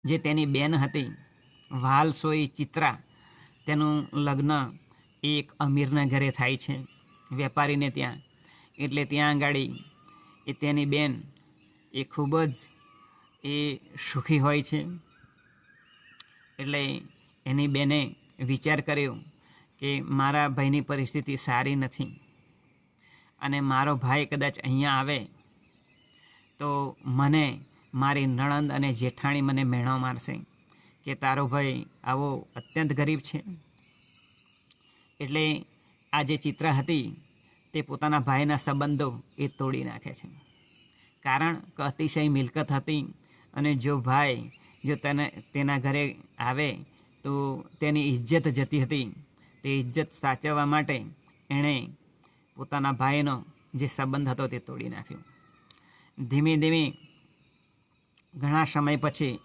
જે તેની બેન હતી વાલસોઈ ચિત્રા, તેનું લગ્ન એક અમીરના ઘરે થાય છે, વેપારીને ત્યાં. એટલે ત્યાં આગળ એ તેની બેન એ ખૂબ જ એ સુખી હોય છે. એટલે એની બેને વિચાર કર્યો કે મારા ભાઈની પરિસ્થિતિ સારી નથી અને મારો ભાઈ કદાચ અહીંયા આવે તો મને મારી નણંદ અને જેઠાણી મને મેણો મારશે કે તારો ભાઈ આવો અત્યંત ગરીબ છે. એટલે આ જે ચિત્રા હતી તે પોતાના ભાઈના સંબંધો એ તોડી નાખે છે. કારણ કે અતિશય મિલકત હતી અને જો ભાઈ જો તેના ઘરે આવે તો તેની ઇજ્જત જતી હતી. તે ઇજ્જત સાચવવા માટે એણે પોતાના ભાઈનો જે સંબંધ હતો તે તોડી નાખ્યો. ધીમે ધીમે ઘણા સમય પછી